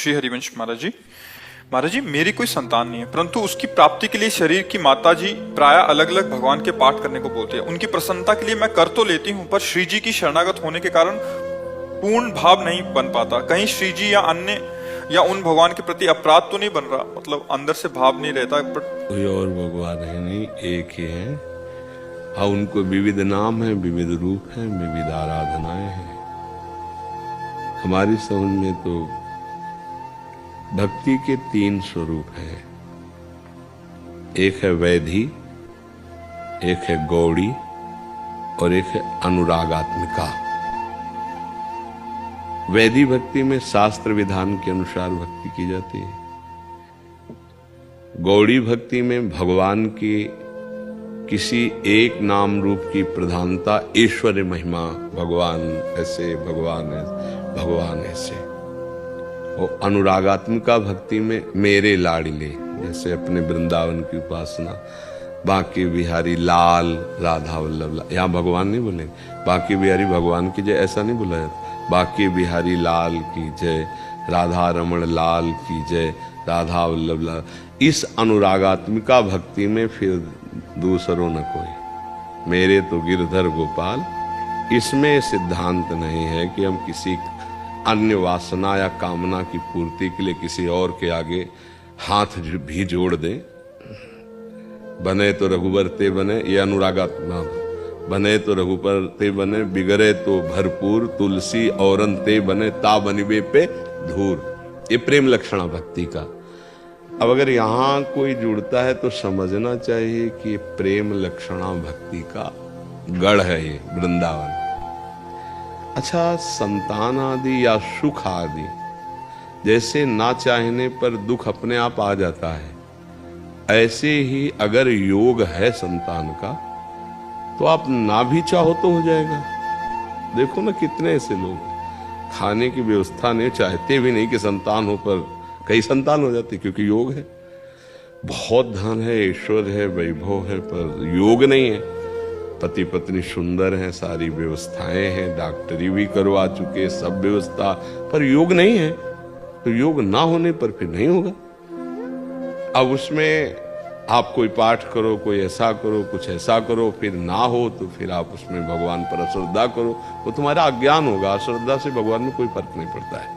श्री हरिवंश महाराज जी। महाराज जी, मेरी कोई संतान नहीं है, परंतु उसकी प्राप्ति के लिए शरीर की माता जी प्राय अलग अलग भगवान के पाठ करने को बोलते हैं। उनकी प्रसन्नता के लिए मैं कर तो लेती हूँ, पर श्री जी की शरणागत होने के कारण पूर्ण भाव नहीं बन पाता। कहीं श्री जी या अन्य या उन भगवान के प्रति अपराध तो नहीं बन रहा, मतलब अंदर से भाव नहीं रहता। कोई और भगवान है नहीं, एक ही है। हाँ, उनको विविध नाम है, विविध रूप है, विविध आराधनाएं हैं। हमारी समझ में तो भक्ति के 3 स्वरूप हैं। एक है वैधि, एक है गौड़ी और एक है अनुरागात्मिका। वैधि भक्ति में शास्त्र विधान के अनुसार भक्ति की जाती है। गौड़ी भक्ति में भगवान की किसी एक नाम रूप की प्रधानता, ऐश्वर्य महिमा, भगवान ऐसे, भगवान ऐसे। और अनुरागात्मिका भक्ति में मेरे लाडले, जैसे अपने वृंदावन की उपासना, बांके बिहारी लाल राधा वल्लभ। यहाँ भगवान नहीं बोलेंगे बांके बिहारी भगवान की जय, ऐसा नहीं बोला जाता। बांके बिहारी लाल की जय, राधा रमण लाल की जय, राधा वल्लभ लाल। इस अनुरागात्मिका भक्ति में फिर दूसरों न कोई, मेरे तो गिरधर गोपाल। इसमें सिद्धांत नहीं है कि हम किसी अन्य वासना या कामना की पूर्ति के लिए किसी और के आगे हाथ भी जोड़ दें। बने तो रघुबर ते बने, ये अनुरागात्मक। बने तो रघुबर ते बने, बिगड़े तो भरपूर, तुलसी औरन ते बने, ता बनिबे पे धूर। ये प्रेम लक्षणा भक्ति का। अब अगर यहाँ कोई जुड़ता है तो समझना चाहिए कि ये प्रेम लक्षणा भक्ति का गढ़ है, ये वृंदावन। अच्छा, संतान आदि या सुख आदि, जैसे ना चाहने पर दुख अपने आप आ जाता है, ऐसे ही अगर योग है संतान का तो आप ना भी चाहो तो हो जाएगा। देखो ना, कितने ऐसे लोग खाने की व्यवस्था नहीं, चाहते भी नहीं कि संतान हो, पर कई संतान हो जाती, क्योंकि योग है। बहुत धन है, ऐश्वर्य है, वैभव है, पर योग नहीं है। पति पत्नी सुंदर हैं, सारी व्यवस्थाएं हैं, डॉक्टरी भी करवा चुके, सब व्यवस्था, पर योग नहीं है। तो योग ना होने पर फिर नहीं होगा। अब उसमें आप कोई पाठ करो, कोई ऐसा करो, कुछ ऐसा करो, फिर ना हो तो फिर आप उसमें भगवान पर अश्रद्धा करो, वो तुम्हारा अज्ञान होगा। अश्रद्धा से भगवान में कोई फर्क नहीं पड़ता है।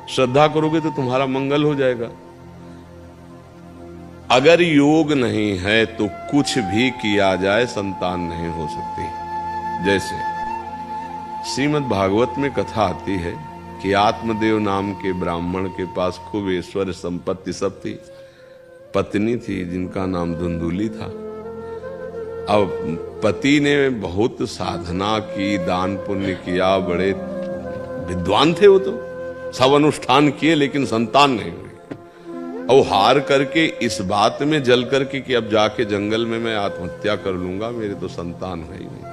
श्रद्धा करोगे तो तुम्हारा मंगल हो जाएगा। अगर योग नहीं है तो कुछ भी किया जाए संतान नहीं हो सकती। जैसे श्रीमद् भागवत में कथा आती है कि आत्मदेव नाम के ब्राह्मण के पास खूब ऐश्वर्य संपत्ति सब थी। पत्नी थी जिनका नाम धुंधुली था। अब पति ने बहुत साधना की, दान पुण्य किया, बड़े विद्वान थे वो, तो सब अनुष्ठान किए, लेकिन संतान नहीं हुई। और हार करके इस बात में जल करके कि अब जाके जंगल में मैं आत्महत्या कर लूंगा, मेरे तो संतान है ही नहीं।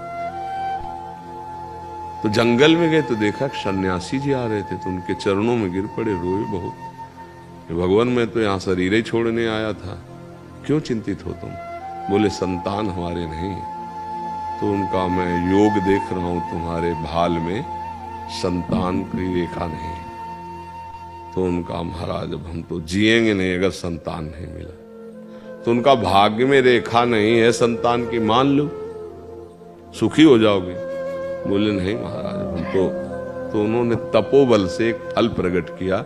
तो जंगल में गए तो देखा सन्यासी जी आ रहे थे, तो उनके चरणों में गिर पड़े, रोए बहुत। भगवान, मैं तो यहाँ शरीर ही छोड़ने आया था, क्यों चिंतित हो तुम? बोले संतान हमारे नहीं। तो उनका, मैं योग देख रहा हूं तुम्हारे भाल में, संतान की रेखा नहीं। तो उनका, महाराज अब हम तो जिएंगे नहीं अगर संतान नहीं मिला। तो उनका, भाग्य में रेखा नहीं है संतान की, मान लो सुखी हो जाओगे। बोले नहीं महाराज हम तो उन्होंने तपोबल से एक फल प्रकट किया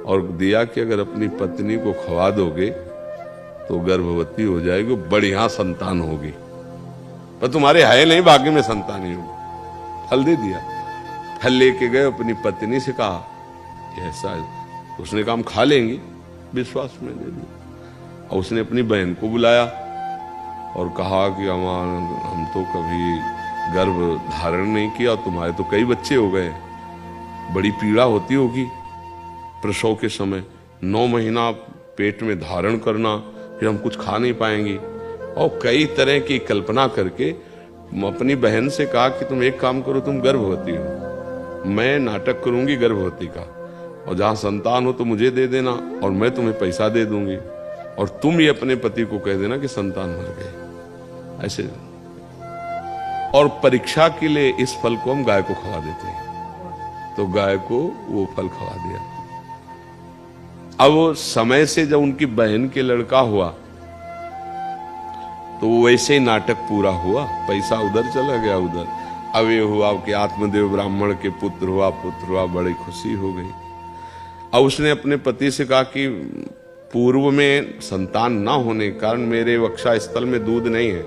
और दिया कि अगर अपनी पत्नी को खवा दोगे तो गर्भवती हो जाएगी, बढ़िया संतान होगी, पर तुम्हारे है नहीं भाग्य में संतान ही होगी। फल दे दिया। फल लेके गए, अपनी पत्नी से कहा ऐसा है। उसने कहा हम खा लेंगे, विश्वास में दे दिया। और उसने अपनी बहन को बुलाया और कहा कि हम तो कभी गर्भ धारण नहीं किया, तुम्हारे तो कई बच्चे हो गए, बड़ी पीड़ा होती होगी प्रसव के समय, 9 महीना पेट में धारण करना, फिर हम कुछ खा नहीं पाएंगे। और कई तरह की कल्पना करके अपनी बहन से कहा कि तुम एक काम करो, तुम गर्भवती हो, मैं नाटक करूंगी गर्भवती का, और जहां संतान हो तो मुझे दे देना और मैं तुम्हें पैसा दे दूंगी, और तुम ये अपने पति को कह देना कि संतान मर गए। ऐसे। और परीक्षा के लिए इस फल को हम गाय को खवा देते हैं, तो गाय को वो फल खवा दिया। अब वो समय से जब उनकी बहन के लड़का हुआ तो वैसे ही नाटक पूरा हुआ, पैसा उधर चला गया उधर। अब ये हुआ कि आत्मदेव ब्राह्मण के पुत्र हुआ, बड़ी खुशी हो गई। अब उसने अपने पति से कहा कि पूर्व में संतान ना होने के कारण मेरे वक्षा स्थल में दूध नहीं है,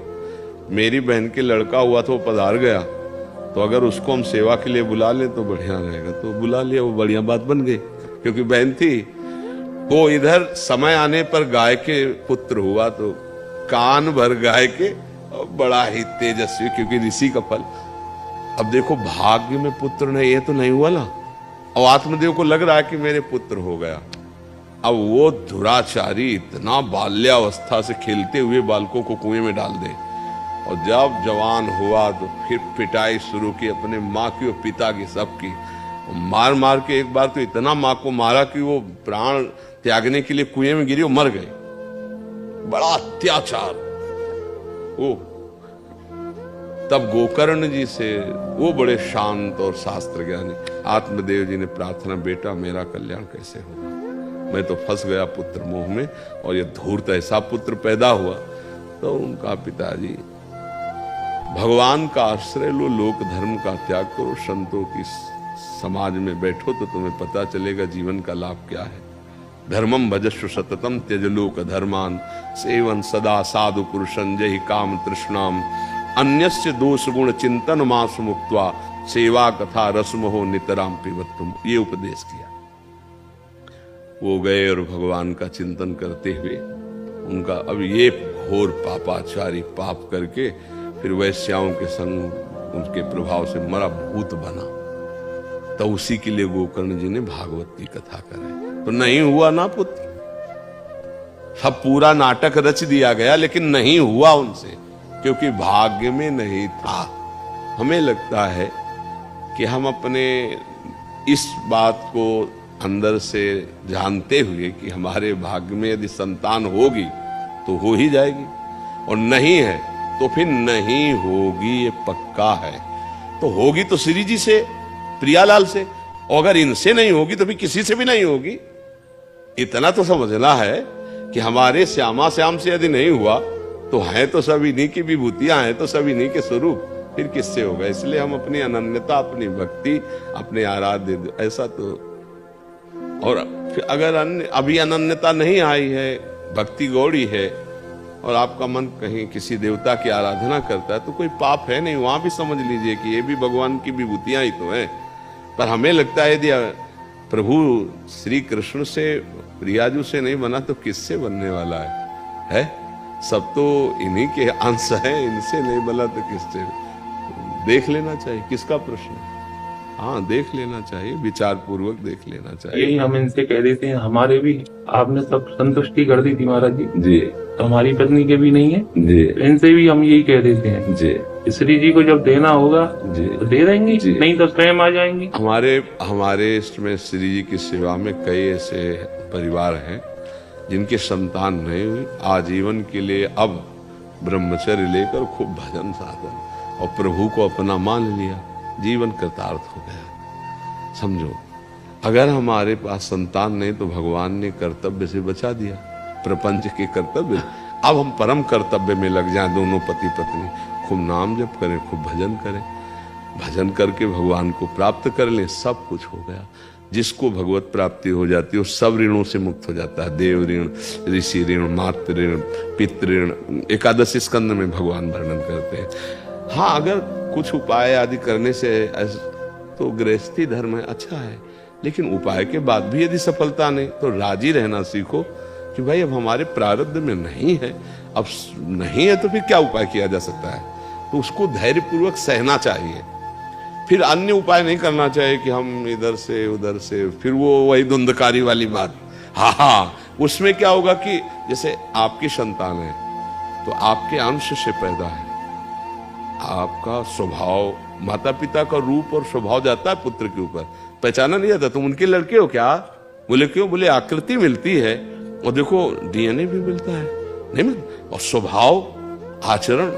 मेरी बहन के लड़का हुआ तो वो पधार गया, तो अगर उसको हम सेवा के लिए बुला लें तो बढ़िया रहेगा। तो बुला लिया, वो बढ़िया बात बन गई, क्योंकि बहन थी। वो इधर समय आने पर गाय के पुत्र हुआ, तो कान भर गाय के, और बड़ा ही तेजस्वी, क्योंकि ऋषि का फल। अब देखो भाग्य में पुत्र नहीं, ये तो नहीं हुआ ना। और आत्मदेव को लग रहा है कि मेरे पुत्र हो गया। अब वो दुराचारी इतना बाल्यावस्था से खेलते हुए बालकों को कुएं में डाल दे, और जब जवान हुआ तो फिर पिटाई शुरू की अपने माँ की और पिता की, सबकी। मार मार के एक बार तो इतना माँ को मारा कि वो प्राण त्यागने के लिए कुएं में गिरी और मर गए। बड़ा अत्याचार। वो तब गोकर्ण जी से, वो बड़े शांत और शास्त्र ज्ञानी, आत्मदेव जी ने प्रार्थना, बेटा मेरा कल्याण कैसे होगा, मैं तो फंस गया पुत्र मोह में, और ये धूर्त ऐसा पुत्र पैदा हुआ। तो उनका पिताजी, भगवान का आश्रय लो, लोक धर्म का त्याग करो, संतों की समाज में बैठो तो तुम्हें पता चलेगा जीवन का लाभ क्या है। धर्मम भजस्व सततम त्यज लोक धर्मान, सेवन सदा साधु पुरुषं जहि काम तृष्णाम, अन्यस्य दोष गुण चिंतन मास मुक्त्वा, सेवा कथा रसमहो नितराम पिबत्तुम। ये उपदेश किया। वो गए और भगवान का चिंतन करते हुए उनका, अब ये घोर पापाचारी पाप करके फिर वैश्याओं के संग उनके प्रभाव से मरा भूत बना। तो उसी के लिए गोकर्ण जी ने भागवत की कथा करे। तो नहीं हुआ ना पुत्र, सब पूरा नाटक रच दिया गया, लेकिन नहीं हुआ उनसे, क्योंकि भाग्य में नहीं था। हमें लगता है कि हम अपने इस बात को अंदर से जानते हुए कि हमारे भाग्य में यदि संतान होगी तो हो ही जाएगी, और नहीं है तो फिर नहीं होगी, ये पक्का है। तो होगी तो श्री जी से, प्रियालाल से, और अगर इनसे नहीं होगी तो फिर किसी से भी नहीं होगी। इतना तो समझना है कि हमारे श्यामा श्याम से यदि नहीं हुआ तो है तो सब इन्हीं की विभूतियां हैं, तो सब इन्हीं के स्वरूप, फिर किससे होगा। इसलिए हम अपनी अनन्यता, अपनी भक्ति, अपने आराध्य, ऐसा तो। और अगर अभी अनन्यता नहीं आई है, भक्ति गौड़ी है, और आपका मन कहीं किसी देवता की आराधना करता है, तो कोई पाप है नहीं, वहां भी समझ लीजिए कि ये भी भगवान की विभूतियां ही तो हैं। पर हमें लगता है यदि प्रभु श्री कृष्ण से, प्रियाजू से नहीं बना तो किससे बनने वाला है? सब तो इन्हीं के अंश है, इनसे नहीं बना तो किससे? देख लेना चाहिए, किसका प्रश्न है? हाँ, देख लेना चाहिए, विचार पूर्वक देख लेना चाहिए। यही हम इनसे कह देते हैं, हमारे भी आपने सब संतुष्टि कर दी थी महाराज जी जी, तो हमारी पत्नी के भी नहीं है जी, इनसे भी हम यही कह देते हैं जी, श्री जी को जब देना होगा जी, तो दे देंगे, जी। नहीं तो स्वयं आ जाएंगे। हमारे इसमें श्री जी की सेवा में कई ऐसे परिवार हैं जिनकी संतान नहीं हुई, आजीवन के लिए अब ब्रह्मचर्य लेकर खूब भजन साधन और प्रभु को अपना मान लिया, जीवन कृतार्थ हो गया। समझो, अगर हमारे पास संतान नहीं तो भगवान ने कर्तव्य से बचा दिया, प्रपंच के कर्तव्य। अब हम परम कर्तव्य में लग जाएं, दोनों पति पत्नी, खूब नाम जप करें, खूब भजन करें, भजन करके भगवान को प्राप्त कर लें, सब कुछ हो गया। जिसको भगवत प्राप्ति हो जाती है वो सब ऋणों से मुक्त हो जाता है। देव ऋण, ऋषि ऋण, मातृ ऋण, पितृ ऋण, एकादश स्कंद में भगवान वर्णन करते हैं। हाँ, अगर कुछ उपाय आदि करने से तो गृहस्थी धर्म है, अच्छा है, लेकिन उपाय के बाद भी यदि सफलता नहीं तो राजी रहना सीखो कि भाई अब हमारे प्रारब्ध में नहीं है, अब नहीं है तो फिर क्या उपाय किया जा सकता है। तो उसको धैर्यपूर्वक सहना चाहिए। फिर अन्य उपाय नहीं करना चाहिए कि हम इधर से उधर से, फिर वो वही धुंधकारी वाली बात। हाँ, उसमें क्या होगा कि जैसे आपकी संतान है तो आपके अंश से पैदा है, आपका स्वभाव, माता पिता का रूप और स्वभाव जाता है पुत्र के ऊपर, पहचाना नहीं जाता। तुम उनके लड़के हो क्या? बोले क्यों? बोले आकृति मिलती है और देखो डीएनए भी मिलता है, नहीं मिलता, और स्वभाव, आचरण,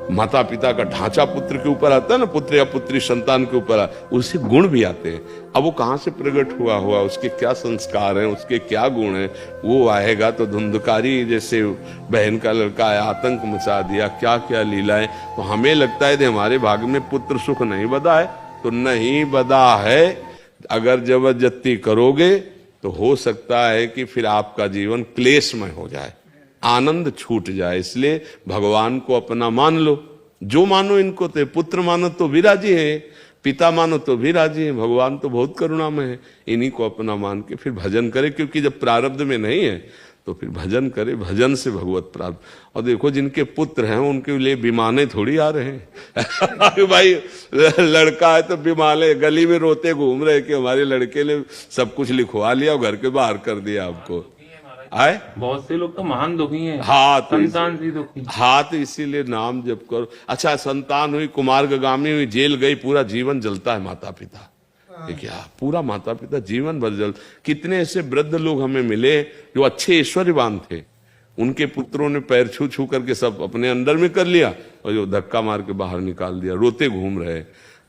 माता पिता का ढांचा पुत्र के ऊपर आता है ना, पुत्र या पुत्री संतान के ऊपर, उससे गुण भी आते हैं। अब वो कहाँ से प्रकट हुआ, उसके क्या संस्कार हैं, उसके क्या गुण हैं, वो आएगा तो धुंधकारी जैसे बहन का लड़का आया, आतंक मचा दिया, क्या क्या लीलाएं। तो हमें लगता है कि हमारे भाग में पुत्र सुख नहीं बदा है, तो नहीं बदा है। अगर जबरदस्ती करोगे तो हो सकता है कि फिर आपका जीवन क्लेशमय हो जाए, आनंद छूट जाए। इसलिए भगवान को अपना मान लो, जो मानो इनको, तो पुत्र मानो तो भी राजी है, पिता मानो तो भी राजी है, भगवान तो बहुत करुणामय है। इन्हीं को अपना मान के फिर भजन करे, क्योंकि जब प्रारब्ध में नहीं है तो फिर भजन करे, भजन से भगवत प्राप्त। और देखो जिनके पुत्र हैं उनके लिए विमाने थोड़ी आ रहे हैं भाई लड़का है तो विमाने गली में रोते घूम रहे कि हमारे लड़के ने सब कुछ लिखवा लिया और घर के बाहर कर दिया आपको। आए बहुत से लोग तो महान दुखी हैं। हाँ तो संतान से दुखी। हाँ तो इसीलिए नाम जप करो। अच्छा, संतान हुई, कुमार्गामी हुई, जेल गई, पूरा जीवन जलता है माता पिता, ये क्या पूरा माता पिता जीवन भर जल। कितने ऐसे वृद्ध लोग हमें मिले जो अच्छे ऐश्वर्यवान थे, उनके पुत्रों ने पैर छू छू करके सब अपने अंदर में कर लिया और जो धक्का मार के बाहर निकाल दिया, रोते घूम रहे।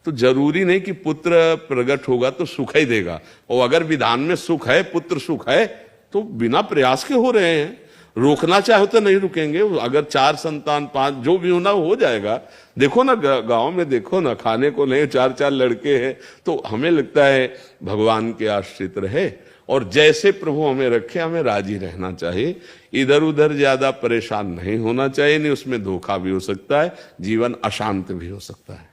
तो जरूरी नहीं कि पुत्र प्रकट होगा तो सुख ही देगा, और अगर विधान में सुख है, पुत्र सुख है, तो बिना प्रयास के हो रहे हैं। रोकना चाहे तो नहीं रुकेंगे। अगर 4 संतान 5 जो भी होना हो जाएगा। देखो ना गांव में, देखो ना, खाने को नहीं 4-4 लड़के हैं। तो हमें लगता है भगवान के आश्रित रहे और जैसे प्रभु हमें रखे हमें राजी रहना चाहिए। इधर उधर ज्यादा परेशान नहीं होना चाहिए, नहीं उसमें धोखा भी हो सकता है, जीवन अशांत भी हो सकता है।